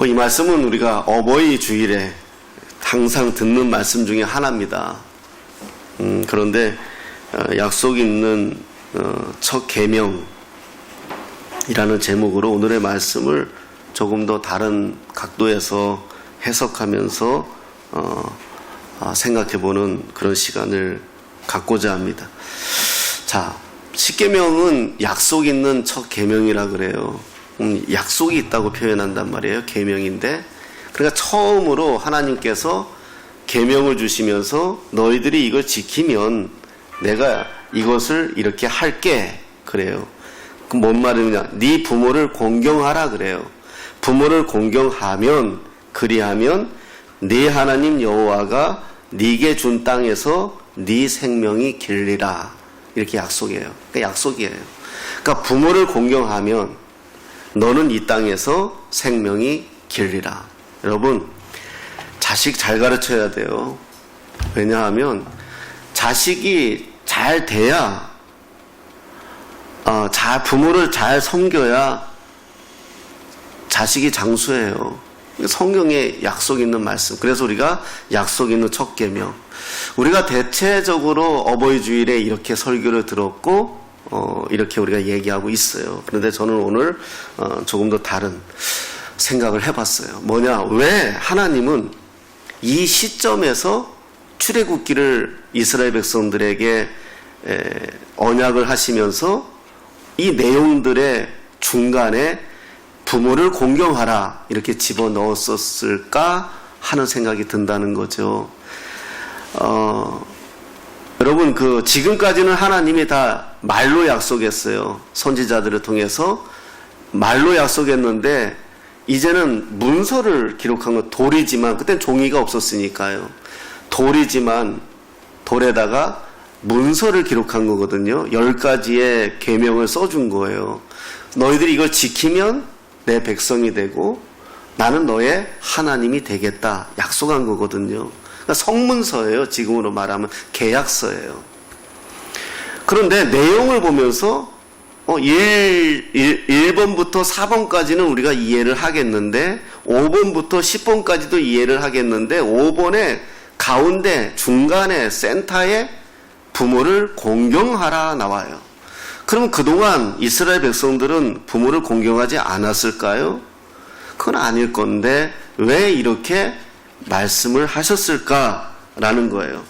이 말씀은 우리가 어버이 주일에 항상 듣는 말씀 중에 하나입니다. 그런데 약속 있는 첫 계명이라는 제목으로 오늘의 말씀을 조금 더 다른 각도에서 해석하면서 생각해보는 그런 시간을 갖고자 합니다. 자, 십계명은 약속 있는 첫 계명이라 그래요. 약속이 있다고 표현한단 말이에요. 계명인데, 그러니까 처음으로 하나님께서 계명을 주시면서 너희들이 이걸 지키면 내가 이것을 이렇게 할게 그래요. 그럼 뭔 말이냐? 네 부모를 공경하라 그래요. 부모를 공경하면, 그리하면 네 하나님 여호와가 네게 준 땅에서 네 생명이 길리라. 이렇게 약속이에요. 그러니까 약속이에요. 그러니까 부모를 공경하면 너는 이 땅에서 생명이 길리라. 여러분, 자식 잘 가르쳐야 돼요. 왜냐하면 자식이 잘 돼야, 부모를 잘 섬겨야 자식이 장수해요. 성경에 약속 있는 말씀. 그래서 우리가 약속 있는 첫 계명. 우리가 대체적으로 어버이 주일에 이렇게 설교를 들었고 이렇게 우리가 얘기하고 있어요. 그런데 저는 오늘 조금 더 다른 생각을 해봤어요. 뭐냐? 왜 하나님은 이 시점에서 출애굽기를 이스라엘 백성들에게 언약을 하시면서 이 내용들의 중간에 부모를 공경하라 이렇게 집어넣었을까 하는 생각이 든다는 거죠. 여러분, 지금까지는 하나님이 다 말로 약속했어요. 선지자들을 통해서 말로 약속했는데, 이제는 문서를 기록한 건 돌이지만, 그땐 종이가 없었으니까요. 돌이지만, 돌에다가 문서를 기록한 거거든요. 10가지의 계명을 써준 거예요. 너희들이 이걸 지키면 내 백성이 되고, 나는 너의 하나님이 되겠다. 약속한 거거든요. 그러니까 성문서예요. 지금으로 말하면 계약서예요. 그런데 내용을 보면서 1번부터 4번까지는 우리가 이해를 하겠는데 5번부터 10번까지도 이해를 하겠는데 5번의 가운데 중간에 센터에 부모를 공경하라 나와요. 그러면 그동안 이스라엘 백성들은 부모를 공경하지 않았을까요? 그건 아닐 건데 왜 이렇게 말씀을 하셨을까라는 거예요.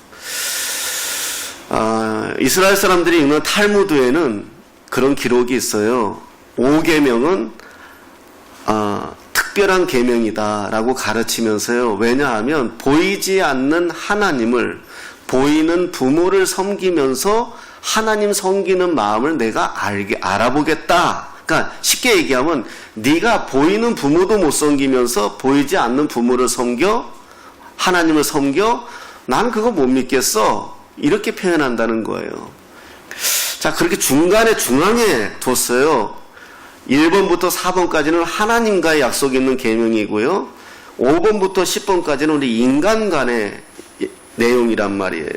이스라엘 사람들이 읽는 탈무드에는 그런 기록이 있어요. 5계명은 특별한 계명이다라고 가르치면서요. 왜냐하면 보이지 않는 하나님을, 보이는 부모를 섬기면서 하나님 섬기는 마음을 내가 알아보겠다. 그러니까 쉽게 얘기하면 네가 보이는 부모도 못 섬기면서 보이지 않는 부모를 섬겨, 하나님을 섬겨, 난 그거 못 믿겠어. 이렇게 표현한다는 거예요. 자, 그렇게 중간에 중앙에 뒀어요. 1번부터 4번까지는 하나님과의 약속이 있는 계명이고요. 5번부터 10번까지는 우리 인간 간의 내용이란 말이에요.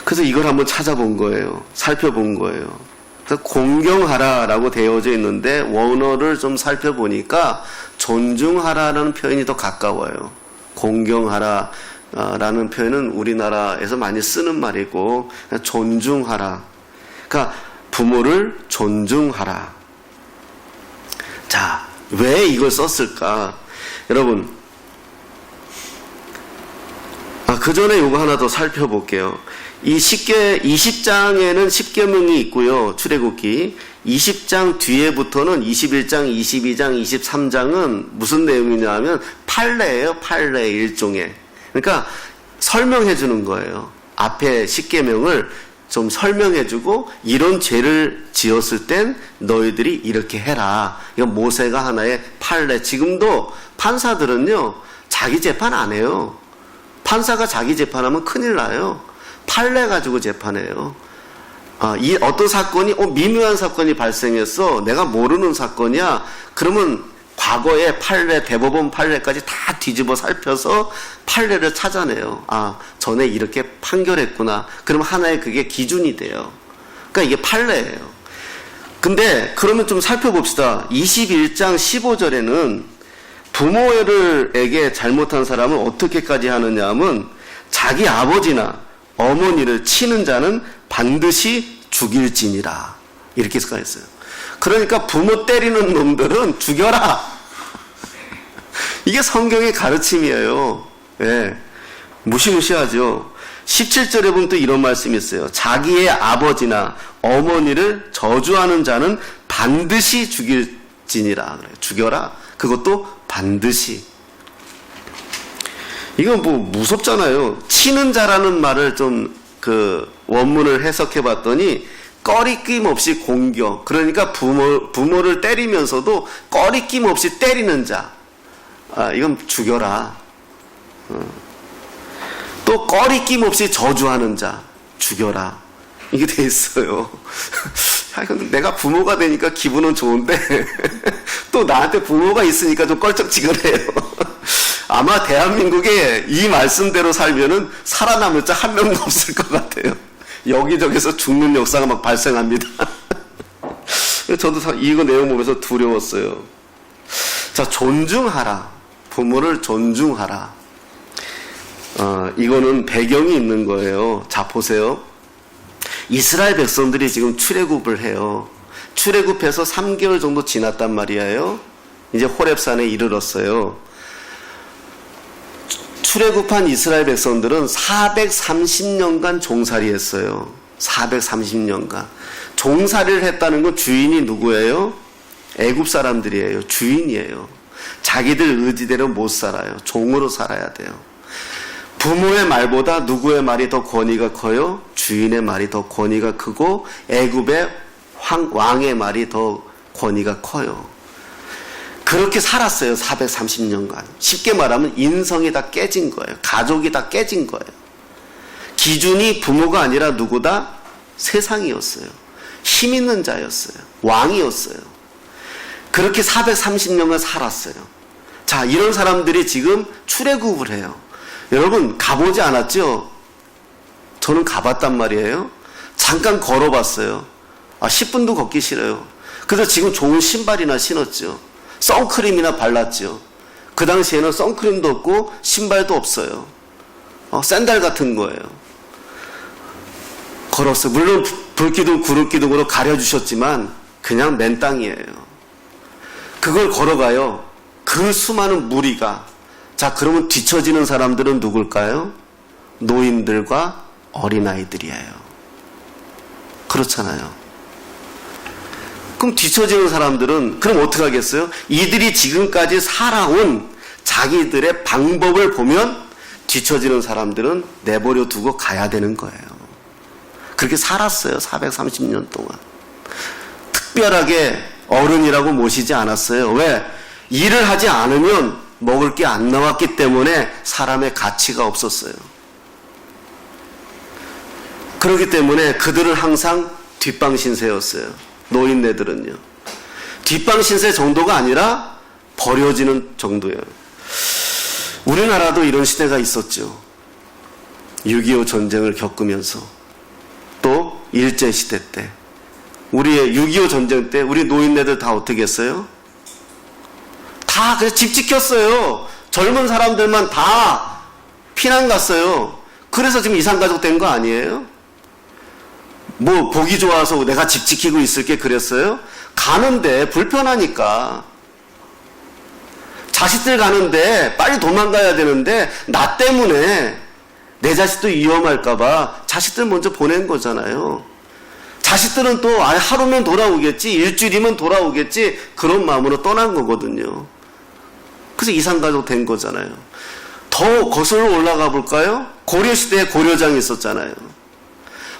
그래서 이걸 한번 찾아본 거예요. 살펴본 거예요. 그래서 공경하라라고 되어져 있는데 원어를 좀 살펴보니까 존중하라라는 표현이 더 가까워요. 공경하라라는 표현은 우리나라에서 많이 쓰는 말이고 존중하라. 그러니까 부모를 존중하라. 자, 왜 이걸 썼을까? 여러분, 그 전에 이거 하나 더 살펴볼게요. 이 20장에는 10계명이 있고요. 출애굽기. 20장 뒤에부터는 21장, 22장, 23장은 무슨 내용이냐 하면 판례예요. 판례 일종의. 그러니까 설명해 주는 거예요. 앞에 10계명을 좀 설명해 주고 이런 죄를 지었을 땐 너희들이 이렇게 해라. 이건 모세가 하나의 판례. 지금도 판사들은요. 자기 재판 안 해요. 판사가 자기 재판하면 큰일 나요. 판례 가지고 재판해요. 이 어떤 사건이 미묘한 사건이 발생했어. 내가 모르는 사건이야. 그러면 과거의 판례, 대법원 판례까지 다 뒤집어 살펴서 판례를 찾아내요. 전에 이렇게 판결했구나. 그럼 하나의 그게 기준이 돼요. 그러니까 이게 판례예요. 근데 그러면 좀 살펴봅시다. 21장 15절에는 부모에게 잘못한 사람은 어떻게까지 하느냐 하면 자기 아버지나 어머니를 치는 자는 반드시 죽일지니라. 이렇게 생각했어요. 그러니까 부모 때리는 놈들은 죽여라. 이게 성경의 가르침이에요. 예. 무시무시하죠. 17절에 보면 또 이런 말씀이 있어요. 자기의 아버지나 어머니를 저주하는 자는 반드시 죽일지니라. 그래요. 죽여라. 그것도 반드시. 이건 뭐 무섭잖아요. 치는 자라는 말을 좀 원문을 해석해 봤더니 꺼리낌 없이 공격. 그러니까 부모를 때리면서도 꺼리낌 없이 때리는 자. 이건 죽여라. 또 꺼리낌 없이 저주하는 자. 죽여라. 이게 돼 있어요. 내가 부모가 되니까 기분은 좋은데 또 나한테 부모가 있으니까 좀 껄쩍지근해요. 아마 대한민국에 이 말씀대로 살면은 살아남을 자 한 명도 없을 것 같아요. 여기저기서 죽는 역사가 막 발생합니다. 저도 이거 내용 보면서 두려웠어요. 자, 존중하라. 부모를 존중하라. 이거는 배경이 있는 거예요. 자, 보세요. 이스라엘 백성들이 지금 출애굽을 해요. 출애굽해서 3개월 정도 지났단 말이에요. 이제 호렙산에 이르렀어요. 출애굽한 이스라엘 백성들은 430년간 종살이 했어요. 430년간. 종살이를 했다는 건 주인이 누구예요? 애굽 사람들이에요. 주인이에요. 자기들 의지대로 못 살아요. 종으로 살아야 돼요. 부모의 말보다 누구의 말이 더 권위가 커요? 주인의 말이 더 권위가 크고 애굽의 왕의 말이 더 권위가 커요. 그렇게 살았어요. 430년간. 쉽게 말하면 인성이 다 깨진 거예요. 가족이 다 깨진 거예요. 기준이 부모가 아니라 누구다? 세상이었어요. 힘 있는 자였어요. 왕이었어요. 그렇게 430년간 살았어요. 자, 이런 사람들이 지금 출애굽을 해요. 여러분 가보지 않았죠? 저는 가봤단 말이에요. 잠깐 걸어봤어요. 10분도 걷기 싫어요. 그래서 지금 좋은 신발이나 신었죠. 선크림이나 발랐죠. 그 당시에는 선크림도 없고 신발도 없어요. 샌들 같은 거예요. 걸었어요. 물론 불기둥 구름기둥으로 가려주셨지만 그냥 맨 땅이에요. 그걸 걸어가요. 그 수많은 무리가. 자, 그러면 뒤처지는 사람들은 누굴까요? 노인들과 어린아이들이에요. 그렇잖아요. 그럼 뒤처지는 사람들은 그럼 어떻게 하겠어요? 이들이 지금까지 살아온 자기들의 방법을 보면 뒤처지는 사람들은 내버려 두고 가야 되는 거예요. 그렇게 살았어요. 430년 동안. 특별하게 어른이라고 모시지 않았어요. 왜? 일을 하지 않으면 먹을 게 안 나왔기 때문에 사람의 가치가 없었어요. 그렇기 때문에 그들은 항상 뒷방 신세였어요. 노인네들은요. 뒷방 신세 정도가 아니라 버려지는 정도예요. 우리나라도 이런 시대가 있었죠. 6.25 전쟁을 겪으면서 또 일제시대 때 우리의 6.25 전쟁 때 우리 노인네들 다 어떻게 했어요? 다 그래서 집 지켰어요. 젊은 사람들만 다 피난 갔어요. 그래서 지금 이산가족 된 거 아니에요? 뭐 보기 좋아서 내가 집 지키고 있을게 그랬어요? 가는데 불편하니까. 자식들 가는데 빨리 도망가야 되는데 나 때문에 내 자식도 위험할까봐 자식들 먼저 보낸 거잖아요. 자식들은 또 하루면 돌아오겠지, 일주일이면 돌아오겠지, 그런 마음으로 떠난 거거든요. 그래서 이산가족 된 거잖아요. 더 거슬러 올라가 볼까요? 고려시대에 고려장이 있었잖아요.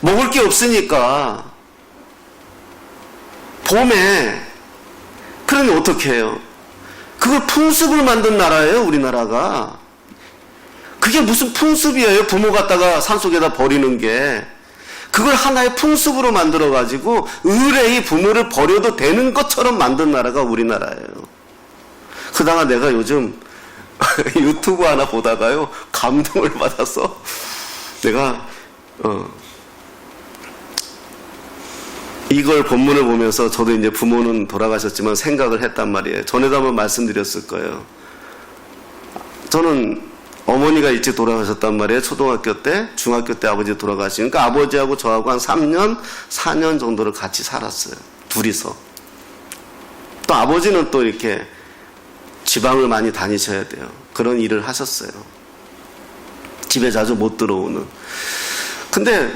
먹을 게 없으니까 봄에. 그러니 어떻게 해요? 그걸 풍습을 만든 나라예요, 우리나라가. 그게 무슨 풍습이에요? 부모 갖다가 산속에다 버리는 게. 그걸 하나의 풍습으로 만들어가지고 의뢰이 부모를 버려도 되는 것처럼 만든 나라가 우리나라예요. 그다가 내가 요즘 유튜브 하나 보다가요 감동을 받아서 내가 이걸 본문을 보면서 저도 이제 부모는 돌아가셨지만 생각을 했단 말이에요. 전에도 한번 말씀드렸을 거예요. 저는 어머니가 일찍 돌아가셨단 말이에요. 초등학교 때, 중학교 때 아버지 돌아가시니까 아버지하고 저하고 한 3년, 4년 정도를 같이 살았어요. 둘이서. 또 아버지는 또 이렇게 지방을 많이 다니셔야 돼요. 그런 일을 하셨어요. 집에 자주 못 들어오는. 근데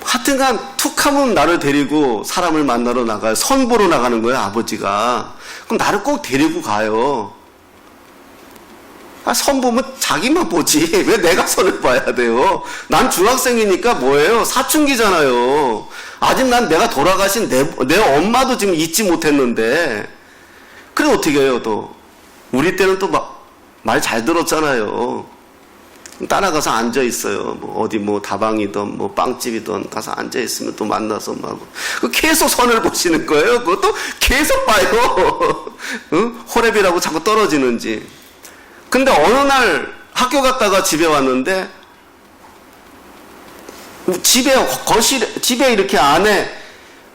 하여튼간 툭 하면 나를 데리고 사람을 만나러 나가요. 선 보러 나가는 거예요, 아버지가. 그럼 나를 꼭 데리고 가요. 선 보면 자기만 보지. 왜 내가 선을 봐야 돼요? 난 중학생이니까 뭐예요? 사춘기잖아요. 아직 난 내가 돌아가신 내 엄마도 지금 잊지 못했는데. 그래 어떻게 해요 또. 우리 때는 또 말 잘 들었잖아요. 따라가서 앉아 있어요. 뭐 어디 뭐 다방이든 뭐 빵집이든 가서 앉아 있으면 또 만나서 막 계속 선을 보시는 거예요. 그것도 계속 봐요. 응? 호랩이라고 자꾸 떨어지는지. 근데 어느 날 학교 갔다가 집에 왔는데 집에 이렇게 안에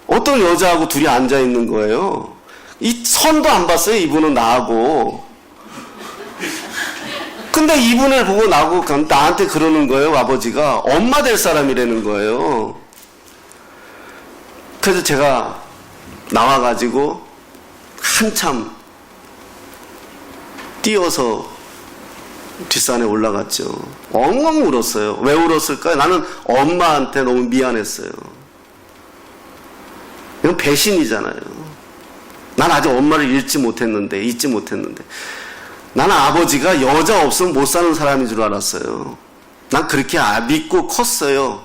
어떤 여자하고 둘이 앉아 있는 거예요. 이 선도 안 봤어요. 이분은 나하고. 근데 이분을 보고 나한테 그러는 거예요. 아버지가 엄마 될 사람이라는 거예요. 그래서 제가 나와가지고 한참 뛰어서 뒷산에 올라갔죠. 엉엉 울었어요. 왜 울었을까요? 나는 엄마한테 너무 미안했어요. 이건 배신이잖아요. 난 아직 엄마를 잊지 못했는데. 나는 아버지가 여자 없으면 못 사는 사람인 줄 알았어요. 난 그렇게 믿고 컸어요.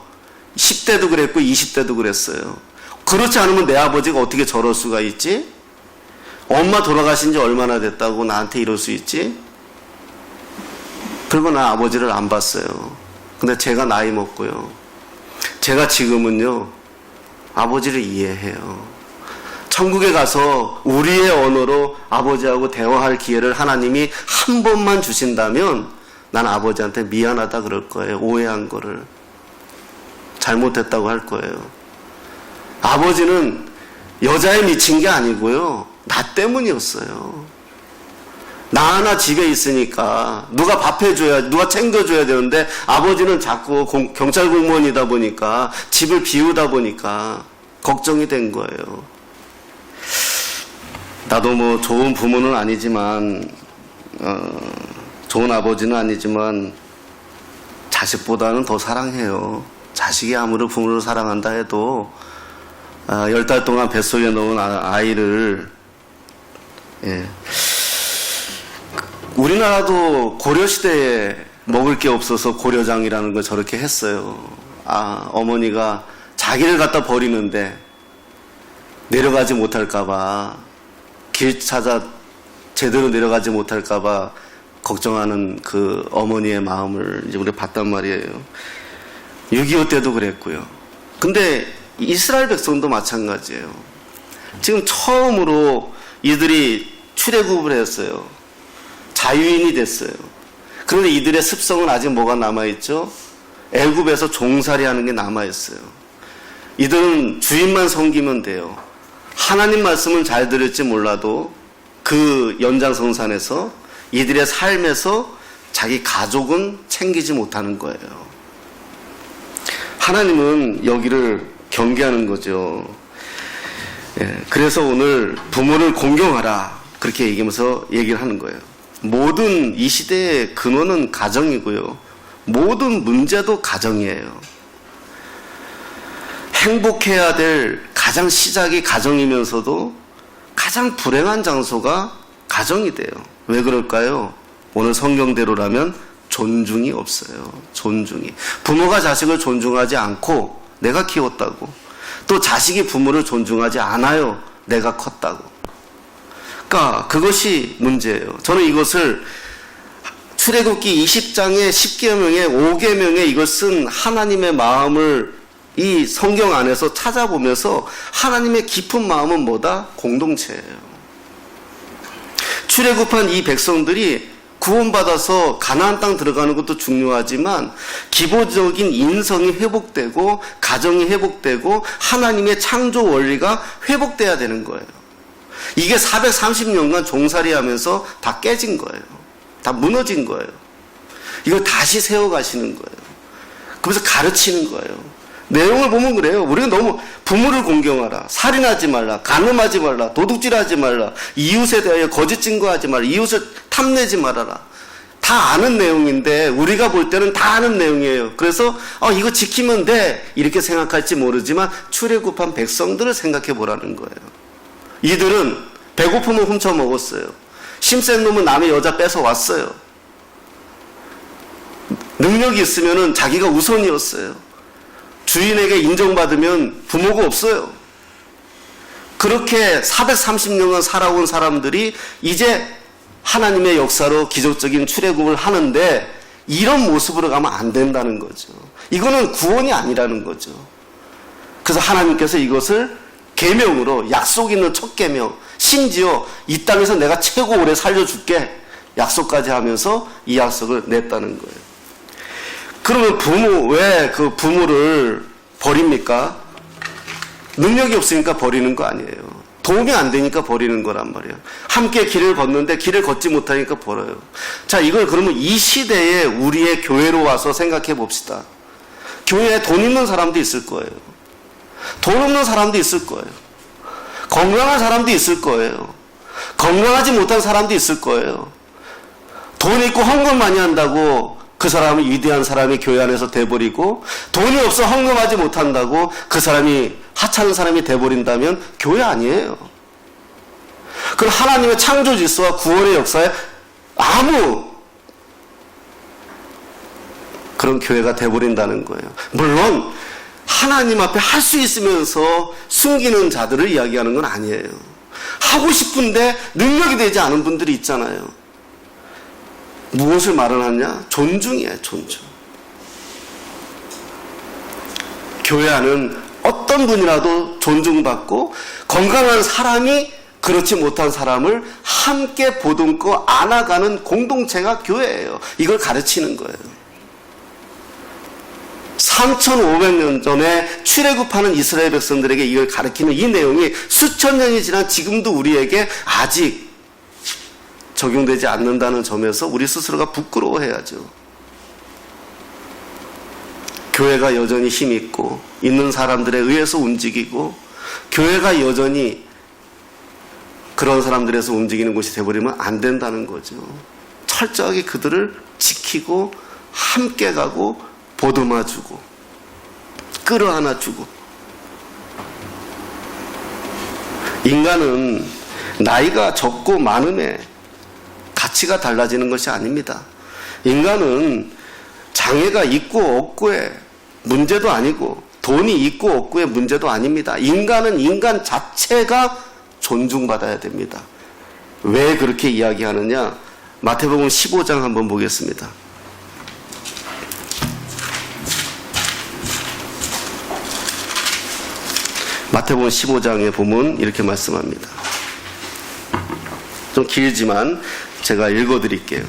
10대도 그랬고 20대도 그랬어요. 그렇지 않으면 내 아버지가 어떻게 저럴 수가 있지? 엄마 돌아가신 지 얼마나 됐다고 나한테 이럴 수 있지? 그리고 나 아버지를 안 봤어요. 근데 제가 나이 먹고요. 제가 지금은요, 아버지를 이해해요. 천국에 가서 우리의 언어로 아버지하고 대화할 기회를 하나님이 한 번만 주신다면 난 아버지한테 미안하다 그럴 거예요. 오해한 거를. 잘못했다고 할 거예요. 아버지는 여자에 미친 게 아니고요. 나 때문이었어요. 나 하나 집에 있으니까 누가 밥 해줘야, 누가 챙겨줘야 되는데 아버지는 자꾸 경찰 공무원이다 보니까 집을 비우다 보니까 걱정이 된 거예요. 나도 뭐 좋은 부모는 아니지만 좋은 아버지는 아니지만 자식보다는 더 사랑해요. 자식이 아무리 부모를 사랑한다 해도 10달 동안 뱃속에 넣은 아이를 우리나라도 고려시대에 먹을 게 없어서 고려장이라는 걸 저렇게 했어요. 어머니가 자기를 갖다 버리는데 내려가지 못할까봐, 길 찾아 제대로 내려가지 못할까봐 걱정하는 그 어머니의 마음을 이제 우리가 봤단 말이에요. 6.25 때도 그랬고요. 근데 이스라엘 백성도 마찬가지예요. 지금 처음으로 이들이 출애굽을 했어요. 자유인이 됐어요. 그런데 이들의 습성은 아직 뭐가 남아있죠? 애굽에서 종살이 하는 게 남아있어요. 이들은 주인만 섬기면 돼요. 하나님 말씀은 잘 들을지 몰라도 그 연장선상에서 이들의 삶에서 자기 가족은 챙기지 못하는 거예요. 하나님은 여기를 경계하는 거죠. 그래서 오늘 부모를 공경하라 그렇게 얘기를 하는 거예요. 모든 이 시대의 근원은 가정이고요. 모든 문제도 가정이에요. 행복해야 될 가장 시작이 가정이면서도 가장 불행한 장소가 가정이 돼요. 왜 그럴까요? 오늘 성경대로라면 존중이 없어요. 존중이. 부모가 자식을 존중하지 않고 내가 키웠다고. 또 자식이 부모를 존중하지 않아요. 내가 컸다고. 그러니까 그것이 문제예요. 저는 이것을 출애굽기 20장의 10계명의 5계명에 이걸 쓴 하나님의 마음을 이 성경 안에서 찾아보면서 하나님의 깊은 마음은 뭐다? 공동체예요. 출애굽한 이 백성들이 구원받아서 가나안 땅 들어가는 것도 중요하지만 기본적인 인성이 회복되고 가정이 회복되고 하나님의 창조 원리가 회복돼야 되는 거예요. 이게 430년간 종살이 하면서 다 깨진 거예요. 다 무너진 거예요. 이걸 다시 세워가시는 거예요. 그래서 가르치는 거예요. 내용을 보면 그래요. 우리가 너무 부모를 공경하라, 살인하지 말라, 간음하지 말라, 도둑질하지 말라, 이웃에 대하여 거짓 증거하지 말라, 이웃을 탐내지 말아라. 다 아는 내용인데 우리가 볼 때는 다 아는 내용이에요. 그래서 이거 지키면 돼 이렇게 생각할지 모르지만 출애굽한 백성들을 생각해 보라는 거예요. 이들은 배고프면 훔쳐 먹었어요. 심센 놈은 남의 여자 뺏어 왔어요. 능력이 있으면 자기가 우선이었어요. 주인에게 인정받으면 부모가 없어요. 그렇게 430년간 살아온 사람들이 이제 하나님의 역사로 기적적인 출애굽을 하는데 이런 모습으로 가면 안 된다는 거죠. 이거는 구원이 아니라는 거죠. 그래서 하나님께서 이것을 계명으로 약속 있는 첫 계명, 심지어 이 땅에서 내가 최고 오래 살려줄게 약속까지 하면서 이 약속을 냈다는 거예요. 그러면 왜 그 부모를 버립니까? 능력이 없으니까 버리는 거 아니에요. 도움이 안 되니까 버리는 거란 말이에요. 함께 길을 걷는데 길을 걷지 못하니까 버려요. 자, 이걸 그러면 이 시대에 우리의 교회로 와서 생각해 봅시다. 교회에 돈 있는 사람도 있을 거예요. 돈 없는 사람도 있을 거예요. 건강한 사람도 있을 거예요. 건강하지 못한 사람도 있을 거예요. 돈 있고 헌금 많이 한다고 그 사람은 위대한 사람이 교회 안에서 돼버리고, 돈이 없어 헌금하지 못한다고 그 사람이 하찮은 사람이 돼버린다면 교회 아니에요. 그럼 하나님의 창조 질서와 구원의 역사에 아무 그런 교회가 돼버린다는 거예요. 물론 하나님 앞에 할 수 있으면서 숨기는 자들을 이야기하는 건 아니에요. 하고 싶은데 능력이 되지 않은 분들이 있잖아요. 무엇을 말하느냐? 존중이에요, 존중. 교회 안은 어떤 분이라도 존중받고 건강한 사람이 그렇지 못한 사람을 함께 보듬고 안아가는 공동체가 교회예요. 이걸 가르치는 거예요. 3,500년 전에 출애굽하는 이스라엘 백성들에게 이걸 가르치는 이 내용이 수천 년이 지난 지금도 우리에게 아직 적용되지 않는다는 점에서 우리 스스로가 부끄러워해야죠. 교회가 여전히 힘있고 있는 사람들에 의해서 움직이고 교회가 여전히 그런 사람들에서 움직이는 곳이 되어버리면 안 된다는 거죠. 철저하게 그들을 지키고 함께 가고 보듬어주고 끌어안아주고. 인간은 나이가 적고 많음에 가치가 달라지는 것이 아닙니다. 인간은 장애가 있고 없고의 문제도 아니고 돈이 있고 없고의 문제도 아닙니다. 인간은 인간 자체가 존중받아야 됩니다. 왜 그렇게 이야기하느냐? 마태복음 15장 한번 보겠습니다. 마태복음 15장에 보면 이렇게 말씀합니다. 좀 길지만 제가 읽어드릴게요.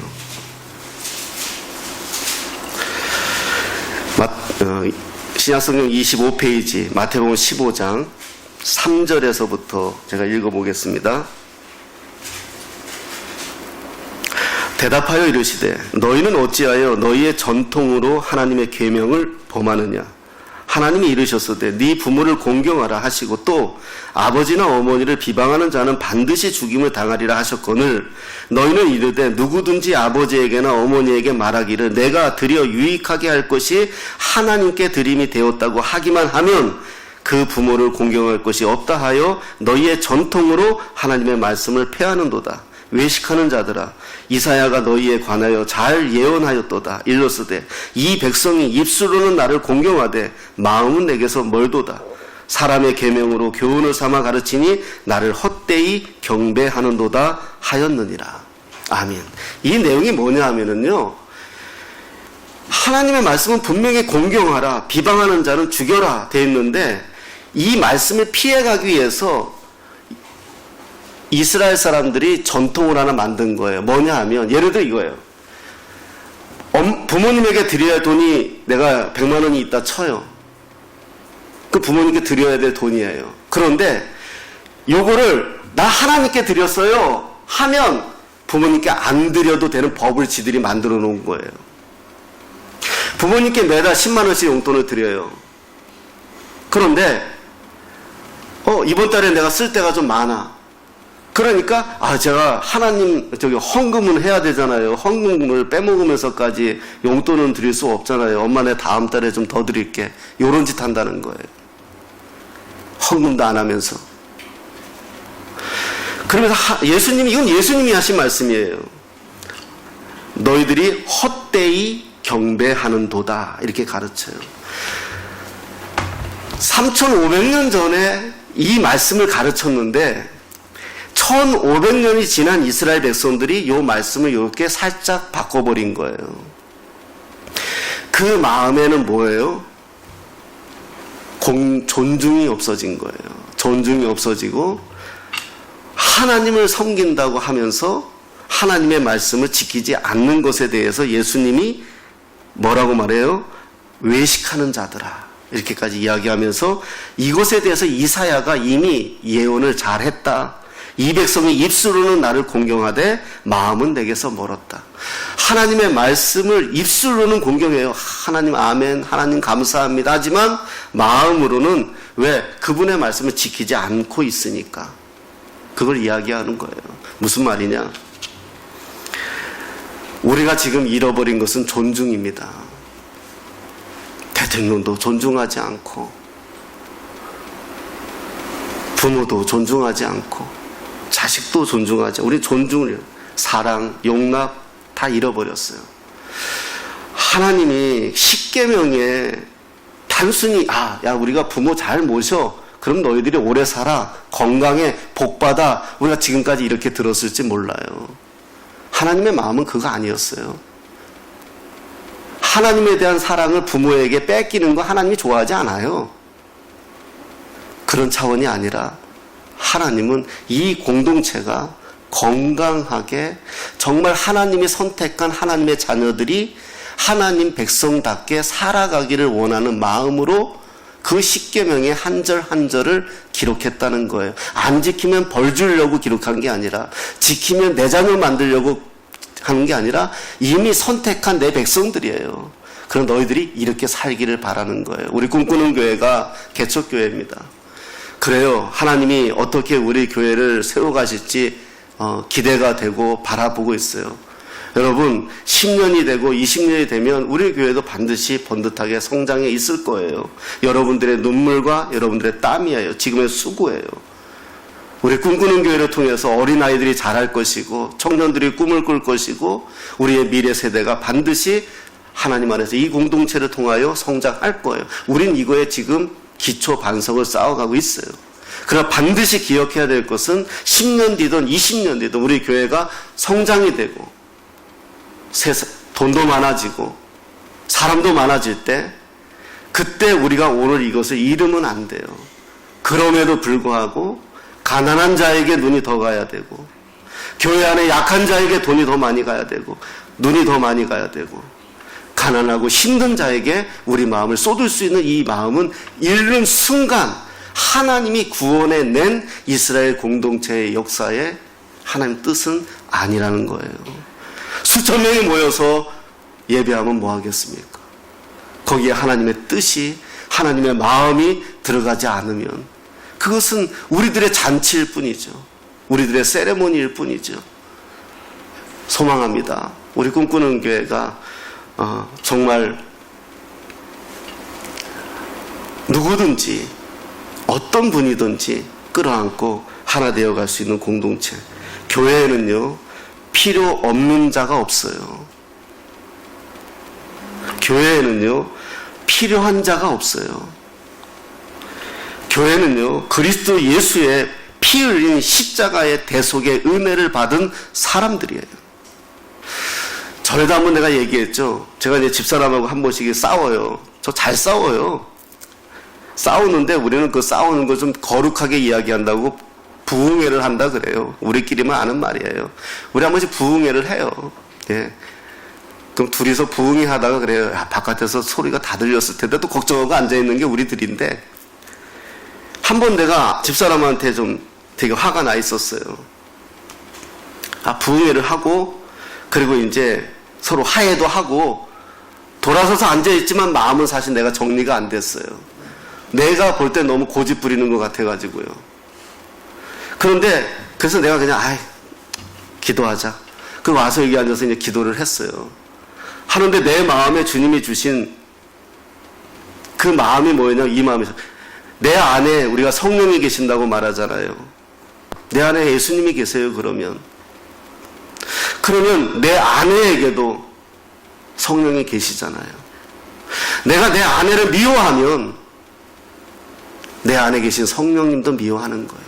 신약성경 25페이지 마태복음 15장 3절에서부터 제가 읽어보겠습니다. 대답하여 이르시되 너희는 어찌하여 너희의 전통으로 하나님의 계명을 범하느냐? 하나님이 이르셨으되 네 부모를 공경하라 하시고 또 아버지나 어머니를 비방하는 자는 반드시 죽임을 당하리라 하셨거늘 너희는 이르되 누구든지 아버지에게나 어머니에게 말하기를 내가 드려 유익하게 할 것이 하나님께 드림이 되었다고 하기만 하면 그 부모를 공경할 것이 없다 하여 너희의 전통으로 하나님의 말씀을 폐하는도다. 외식하는 자들아 이사야가 너희에 관하여 잘 예언하였도다. 일렀으되 이 백성이 입술로는 나를 공경하되 마음은 내게서 멀도다. 사람의 계명으로 교훈을 삼아 가르치니 나를 헛되이 경배하는도다 하였느니라. 아멘. 이 내용이 뭐냐 하면은요, 하나님의 말씀은 분명히 공경하라, 비방하는 자는 죽여라 되어 있는데 이 말씀을 피해가기 위해서 이스라엘 사람들이 전통을 하나 만든 거예요. 뭐냐 하면 예를 들어 이거예요. 부모님에게 드려야 할 돈이 내가 100만 원이 있다 쳐요. 그 부모님께 드려야 될 돈이에요. 그런데 요거를 나 하나님께 드렸어요 하면 부모님께 안 드려도 되는 법을 지들이 만들어 놓은 거예요. 부모님께 매달 10만 원씩 용돈을 드려요. 그런데 이번 달에 내가 쓸 때가 좀 많아. 그러니까 제가 하나님 헌금은 해야 되잖아요. 헌금을 빼먹으면서까지 용돈은 드릴 수 없잖아요. 엄마 내 다음 달에 좀 더 드릴게. 요런 짓 한다는 거예요. 헌금도 안 하면서. 그러면서 이건 예수님이 하신 말씀이에요. 너희들이 헛되이 경배하는도다, 이렇게 가르쳐요. 3,500년 전에 이 말씀을 가르쳤는데 1,500년이 지난 이스라엘 백성들이 이 말씀을 이렇게 살짝 바꿔버린 거예요. 그 마음에는 뭐예요? 존중이 없어진 거예요. 존중이 없어지고 하나님을 섬긴다고 하면서 하나님의 말씀을 지키지 않는 것에 대해서 예수님이 뭐라고 말해요? 외식하는 자들아, 이렇게까지 이야기하면서 이것에 대해서 이사야가 이미 예언을 잘했다. 이 백성이 입술로는 나를 공경하되 마음은 내게서 멀었다. 하나님의 말씀을 입술로는 공경해요. 하나님 아멘, 하나님 감사합니다. 하지만 마음으로는 왜? 그분의 말씀을 지키지 않고 있으니까. 그걸 이야기하는 거예요. 무슨 말이냐? 우리가 지금 잃어버린 것은 존중입니다. 대통령도 존중하지 않고 부모도 존중하지 않고 자식도 존중하지, 우리 존중을, 사랑, 용납 다 잃어버렸어요. 하나님이 십계명에 단순히 야 우리가 부모 잘 모셔, 그럼 너희들이 오래 살아, 건강해, 복받아, 우리가 지금까지 이렇게 들었을지 몰라요. 하나님의 마음은 그거 아니었어요. 하나님에 대한 사랑을 부모에게 뺏기는 거 하나님이 좋아하지 않아요. 그런 차원이 아니라 하나님은 이 공동체가 건강하게 정말 하나님이 선택한 하나님의 자녀들이 하나님 백성답게 살아가기를 원하는 마음으로 그 십계명의 한 절 한 절을 기록했다는 거예요. 안 지키면 벌 주려고 기록한 게 아니라, 지키면 내 자녀 만들려고 하는 게 아니라 이미 선택한 내 백성들이에요. 그럼 너희들이 이렇게 살기를 바라는 거예요. 우리 꿈꾸는 교회가 개척교회입니다. 그래요. 하나님이 어떻게 우리 교회를 세워가실지 기대가 되고 바라보고 있어요. 여러분 10년이 되고 20년이 되면 우리 교회도 반드시 번듯하게 성장해 있을 거예요. 여러분들의 눈물과 여러분들의 땀이에요. 지금의 수고예요. 우리 꿈꾸는 교회를 통해서 어린아이들이 자랄 것이고 청년들이 꿈을 꿀 것이고 우리의 미래 세대가 반드시 하나님 안에서 이 공동체를 통하여 성장할 거예요. 우린 이거에 지금 기초 반석을 쌓아가고 있어요. 그러나 반드시 기억해야 될 것은 10년 뒤든 20년 뒤든 우리 교회가 성장이 되고 돈도 많아지고 사람도 많아질 때 그때 우리가 오늘 이것을 잃으면 안 돼요. 그럼에도 불구하고 가난한 자에게 눈이 더 가야 되고 교회 안에 약한 자에게 돈이 더 많이 가야 되고 눈이 더 많이 가야 되고 가난하고 힘든 자에게 우리 마음을 쏟을 수 있는 이 마음은 잃는 순간 하나님이 구원해 낸 이스라엘 공동체의 역사에 하나님 뜻은 아니라는 거예요. 수천 명이 모여서 예배하면 뭐 하겠습니까? 거기에 하나님의 뜻이, 하나님의 마음이 들어가지 않으면 그것은 우리들의 잔치일 뿐이죠. 우리들의 세레모니일 뿐이죠. 소망합니다. 우리 꿈꾸는 교회가 정말 누구든지 어떤 분이든지 끌어안고 하나 되어갈 수 있는 공동체. 교회에는요 필요 없는 자가 없어요. 교회에는요 필요한 자가 없어요. 교회는요 그리스도 예수의 피 흘린 십자가의 대속의 은혜를 받은 사람들이에요. 전에도 한번 내가 얘기했죠. 제가 이제 집사람하고 한 번씩 싸워요. 저 잘 싸워요. 싸우는데 우리는 그 싸우는 걸 좀 거룩하게 이야기한다고 부흥회를 한다 그래요. 우리끼리만 아는 말이에요. 우리 한 번씩 부흥회를 해요. 예. 그럼 둘이서 부흥회 하다가 그래요. 바깥에서 소리가 다 들렸을 텐데 또 걱정하고 앉아있는 게 우리들인데 한 번 내가 집사람한테 좀 되게 화가 나 있었어요. 부흥회를 하고 그리고 이제 서로 화해도 하고 돌아서서 앉아있지만 마음은 사실 내가 정리가 안 됐어요. 내가 볼 때 너무 고집 부리는 것 같아가지고요. 그런데 그래서 내가 그냥 기도하자. 그 와서 여기 앉아서 이제 기도를 했어요. 하는데 내 마음에 주님이 주신 그 마음이 뭐였냐면 이 마음이죠. 내 안에 우리가 성령이 계신다고 말하잖아요. 내 안에 예수님이 계세요. 그러면 내 아내에게도 성령이 계시잖아요. 내가 내 아내를 미워하면 내 안에 계신 성령님도 미워하는 거예요.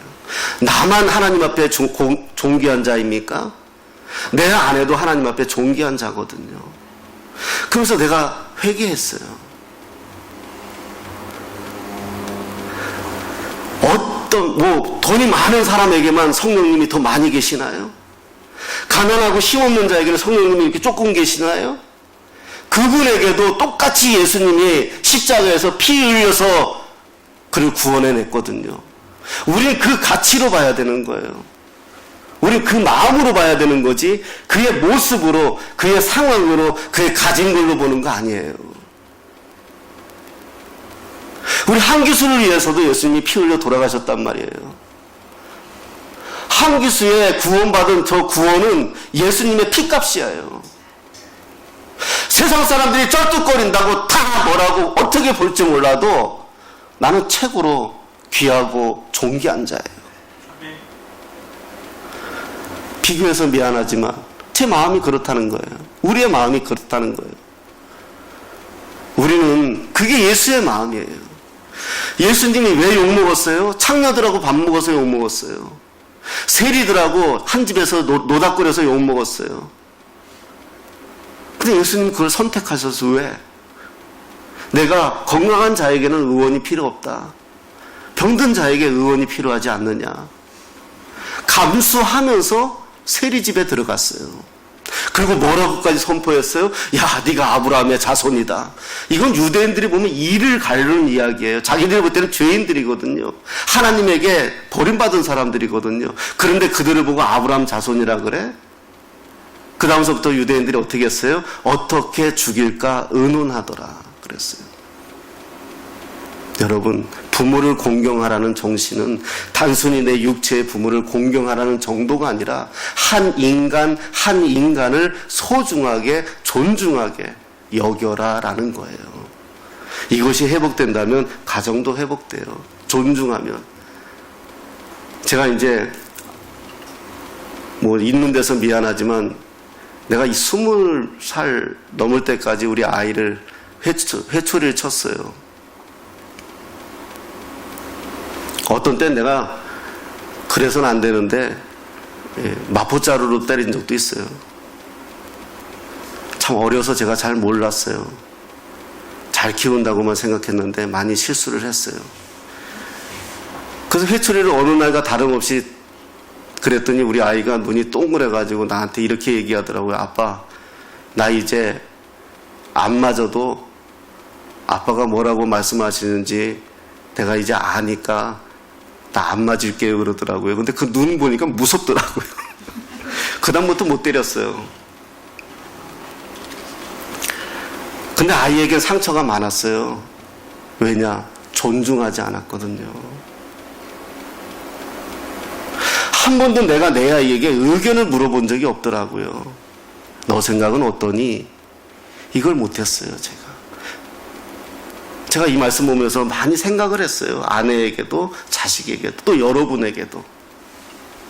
나만 하나님 앞에 존귀한 자입니까? 내 아내도 하나님 앞에 존귀한 자거든요. 그래서 내가 회개했어요. 돈이 많은 사람에게만 성령님이 더 많이 계시나요? 가난하고 힘없는 자에게는 성령님이 이렇게 조금 계시나요? 그분에게도 똑같이 예수님이 십자가에서 피 흘려서 그를 구원해냈거든요. 우리는 그 가치로 봐야 되는 거예요. 우리는 그 마음으로 봐야 되는 거지, 그의 모습으로, 그의 상황으로, 그의 가진 걸로 보는 거 아니에요. 우리 한기수를 위해서도 예수님이 피 흘려 돌아가셨단 말이에요. 한기수에 구원받은 저 구원은 예수님의 피값이에요. 세상 사람들이 쩔뚝거린다고 다 뭐라고 어떻게 볼지 몰라도 나는 최고로 귀하고 존귀한 자예요. 비교해서 미안하지만 제 마음이 그렇다는 거예요. 우리의 마음이 그렇다는 거예요. 우리는 그게 예수의 마음이에요. 예수님이 왜 욕먹었어요? 창녀들하고 밥 먹어서 욕먹었어요. 세리들하고 한 집에서 노닥거려서 욕먹었어요. 근데 예수님 그걸 선택하셔서 왜? 내가 건강한 자에게는 의원이 필요 없다. 병든 자에게 의원이 필요하지 않느냐. 감수하면서 세리집에 들어갔어요. 그리고 뭐라고까지 선포했어요? 야, 네가 아브라함의 자손이다. 이건 유대인들이 보면 이를 가르는 이야기예요. 자기들이 볼 때는 죄인들이거든요. 하나님에게 버림받은 사람들이거든요. 그런데 그들을 보고 아브라함 자손이라 그래? 그 다음서부터 유대인들이 어떻게 했어요? 어떻게 죽일까 의논하더라 그랬어요. 여러분, 부모를 공경하라는 정신은 단순히 내 육체의 부모를 공경하라는 정도가 아니라 한 인간을 소중하게 존중하게 여겨라라는 거예요. 이것이 회복된다면 가정도 회복돼요. 존중하면. 제가 이제 있는 데서 미안하지만 내가 이 20살 넘을 때까지 우리 아이를 회초리를 쳤어요. 어떤 땐 내가 그래서는 안 되는데 마포자루로 때린 적도 있어요. 참 어려서 제가 잘 몰랐어요. 잘 키운다고만 생각했는데 많이 실수를 했어요. 그래서 회초리를 어느 날과 다름없이 그랬더니 우리 아이가 눈이 동그래가지고 나한테 이렇게 얘기하더라고요. 아빠, 나 이제 안 맞아도 아빠가 뭐라고 말씀하시는지 내가 이제 아니까 나 안 맞을게요 그러더라고요. 근데 그 눈 보니까 무섭더라고요. 그 다음부터 못 때렸어요. 근데 아이에겐 상처가 많았어요. 왜냐? 존중하지 않았거든요. 한 번도 내가 내 아이에게 의견을 물어본 적이 없더라고요. 너 생각은 어떠니? 이걸 못했어요, 제가 이 말씀 보면서 많이 생각을 했어요. 아내에게도 자식에게도 또 여러분에게도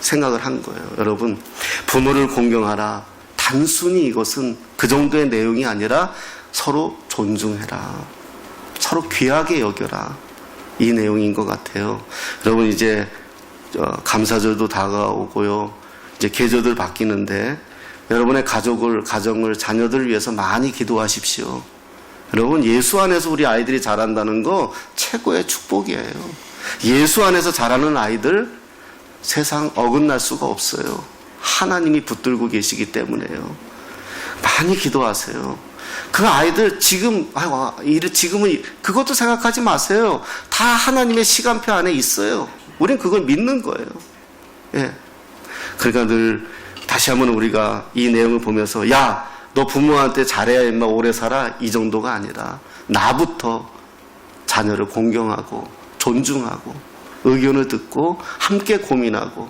생각을 한 거예요. 여러분, 부모를 공경하라. 단순히 이것은 그 정도의 내용이 아니라 서로 존중해라. 서로 귀하게 여겨라. 이 내용인 것 같아요. 여러분, 이제 감사절도 다가오고요. 이제 계절들 바뀌는데 여러분의 가정을, 자녀들을 위해서 많이 기도하십시오. 여러분, 예수 안에서 우리 아이들이 자란다는 거 최고의 축복이에요. 예수 안에서 자라는 아이들 세상 어긋날 수가 없어요. 하나님이 붙들고 계시기 때문에요. 많이 기도하세요. 그 아이들 지금은 그것도 생각하지 마세요. 다 하나님의 시간표 안에 있어요. 우린 그걸 믿는 거예요. 예. 그러니까 늘 다시 한번 우리가 이 내용을 보면서 너 부모한테 잘해야 임마 오래 살아 이 정도가 아니라 나부터 자녀를 공경하고 존중하고 의견을 듣고 함께 고민하고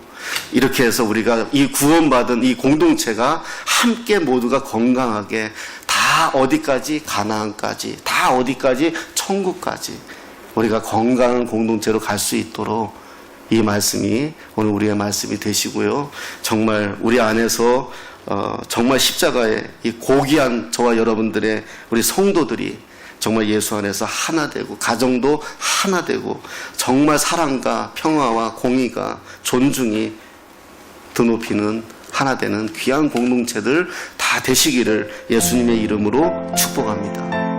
이렇게 해서 우리가 이 구원받은 이 공동체가 함께 모두가 건강하게 다 어디까지 가나안까지 다 어디까지 천국까지 우리가 건강한 공동체로 갈 수 있도록 이 말씀이 오늘 우리의 말씀이 되시고요. 정말 우리 안에서 정말 십자가의 이 고귀한 저와 여러분들의 우리 성도들이 정말 예수 안에서 하나 되고 가정도 하나 되고 정말 사랑과 평화와 공의가 존중이 드높이는 하나 되는 귀한 공동체들 다 되시기를 예수님의 이름으로 축복합니다.